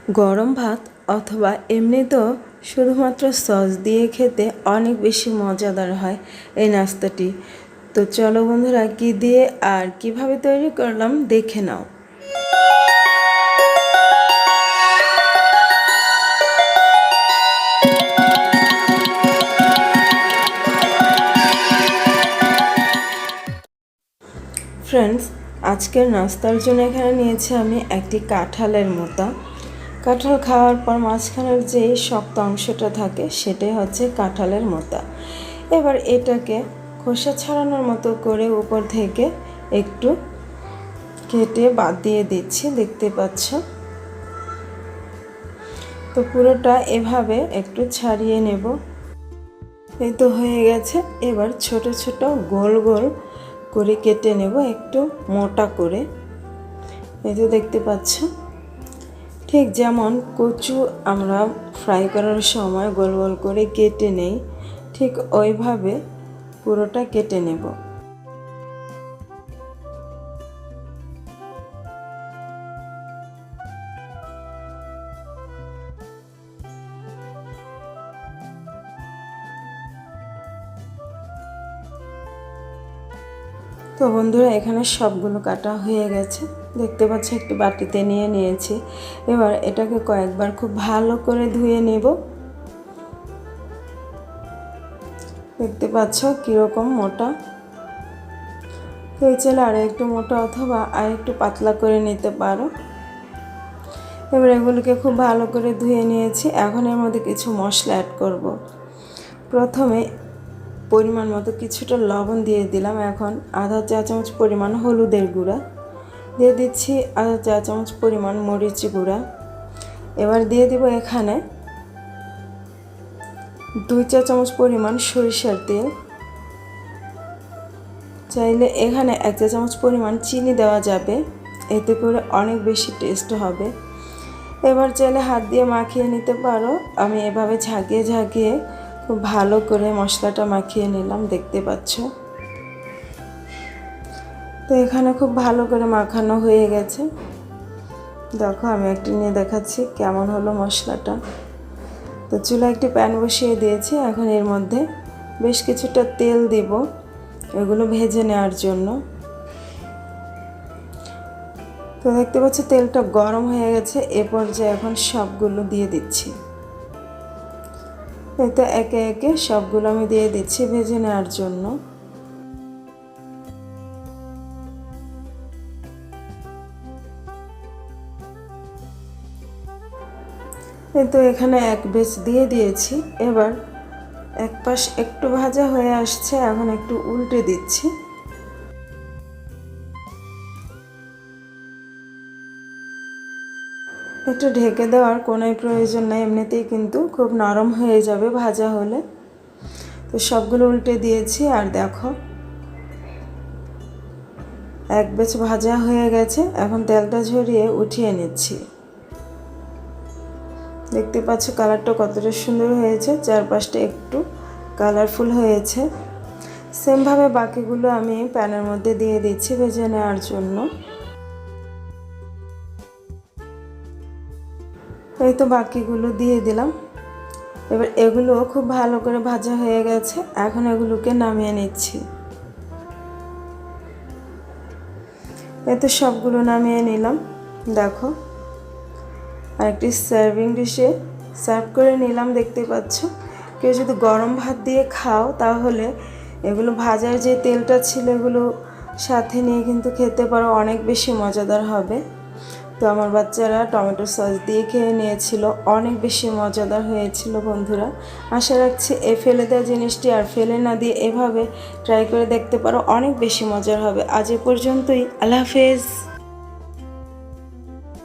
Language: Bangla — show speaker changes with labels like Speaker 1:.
Speaker 1: গরম ভাত অথবা এমনিতেও শুধুমাত্র সস দিয়ে খেতে অনেক বেশি মজাদার হয় এই নাস্তাটি। তো চলো বন্ধুরা, কি দিয়ে আর কিভাবে তৈরি করলাম দেখে নাও। ফ্রেন্ডস, আজকের নাস্তার জন্য এখানে নিয়েছি আমি একটি কাঁঠালের মোতা। কাঁঠাল খাওয়ার পর মাঝখানের যে শক্ত অংশটা থাকে সেটাই হচ্ছে কাঁঠালের মোতা। এবার এটাকে খোসা ছাড়ানোর মতো করে উপর থেকে একটু কেটে বাদ দিয়ে দিচ্ছি, দেখতে পাচ্ছ। তো পুরোটা এভাবে একটু ছাড়িয়ে নেব। এই তো হয়ে গেছে। এবার ছোট ছোট গোল গোল করে কেটে নেব, একটু মোটা করে। এই তো দেখতে পাচ্ছ, ঠিক যেমন কচু আমরা ফ্রাই করার সময় গোল গোল করে কেটে নেই, ঠিক ওইভাবে পুরোটা কেটে নেব। তো বন্ধুরা, এখানে সবগুলো কাটা হয়ে গেছে, দেখতে পাচ্ছ। একটু বাটিতে নিয়ে নিয়েছি। এবার এটাকে কয়েকবার খুব ভালো করে ধুয়ে নেব। দেখতে পাচ্ছ কীরকম মোটা। তো চাইলে আরও একটু মোটা অথবা আর একটু পাতলা করে নিতে পারো। এবার এগুলোকে খুব ভালো করে ধুয়ে নিয়েছি। এখন এর মধ্যে কিছু মশলা অ্যাড করব। প্রথমে পরিমাণ মতো কিছুটা লবণ দিয়ে দিলাম। এখন আধা চা চামচ পরিমাণ হলুদের গুঁড়া দিয়ে দিচ্ছি, আধা চা চামচ পরিমাণ মরিচ গুঁড়া। এবার দিয়ে দেব এখানে 2 চা চামচ পরিমাণ সরিষার তেল। চাইলে এখানে 1 চা চামচ পরিমাণ চিনি দেওয়া যাবে, এতে করে অনেক বেশি টেস্ট হবে। এবার চাইলে হাত দিয়ে মাখিয়ে নিতে পারো। আমি এভাবে ঝাঁকিয়ে ঝাঁকিয়ে খুব ভালো করে মশলাটা মাখিয়ে নিলাম, দেখতে পাচ্ছ। তো এখানে খুব ভালো করে মাখানো হয়ে গেছে। দেখো, আমি একটি নিয়ে দেখাচ্ছি কেমন হলো মশলাটা। তো চুলায় একটি প্যান বসিয়ে দিয়েছি। এখন এর মধ্যে বেশ কিছুটা তেল দিব এগুলো ভেজে নেওয়ার জন্য। তো দেখতে পাচ্ছ তেলটা গরম হয়ে গেছে। এ পর্যায়ে এখন সবগুলো দিয়ে দিচ্ছি। এই তো একে একে সবগুলো আমি দিয়ে দিচ্ছি ভেজে নেওয়ার জন্য। এই তো এখানে এক ব্যাচ দিয়ে দিয়েছি। এবার এক পাশ একটু ভাজা হয়ে আসছে, এখন একটু উল্টে দিচ্ছি। একটু ঢেকে দেওয়ার কোনো প্রয়োজন নাই, এমনিতেই কিন্তু খুব নরম হয়ে যাবে ভাজা হলে। তো সবগুলো উল্টে দিয়েছি। আর দেখো, এক ব্যাচ ভাজা হয়ে গেছে। এখন তেলটা ঝরিয়ে উঠিয়ে নিচ্ছি। দেখতে পাচ্ছ কালারটা কতটা সুন্দর হয়েছে, চারপাশটা একটু কালারফুল হয়েছে। সেমভাবে বাকিগুলো আমি প্যানের মধ্যে দিয়ে দিচ্ছি ভেজে নেওয়ার জন্য। এই তো বাকিগুলো দিয়ে দিলাম। এবার এগুলো খুব ভালো করে ভাজা হয়ে গেছে। এখন এগুলোকে নামিয়ে নিচ্ছি। এই তো সবগুলো নামিয়ে নিলাম, দেখো। আর একটি সার্ভিং ডিশে সার্ভ করে নিলাম, দেখতে পাচ্ছ। কেউ যদি গরম ভাত দিয়ে খাও তাহলে এগুলো ভাজার যে তেলটা ছিল এগুলো সাথে নিয়ে কিন্তু খেতে পারো, অনেক বেশি মজাদার হবে। তো আমার বাচ্চারা টমেটো সস দিয়ে খেয়ে নিয়েছিল, অনেক বেশি মজাদার হয়েছিল বন্ধুরা। আশা রাখছি এই ফেলে দেওয়া জিনিসটি আর ফেলে না দিয়ে এভাবে ট্রাই করে দেখতে পারো, অনেক বেশি মজার হবে। আজ এ পর্যন্তই, আল্লাহ হাফেজ।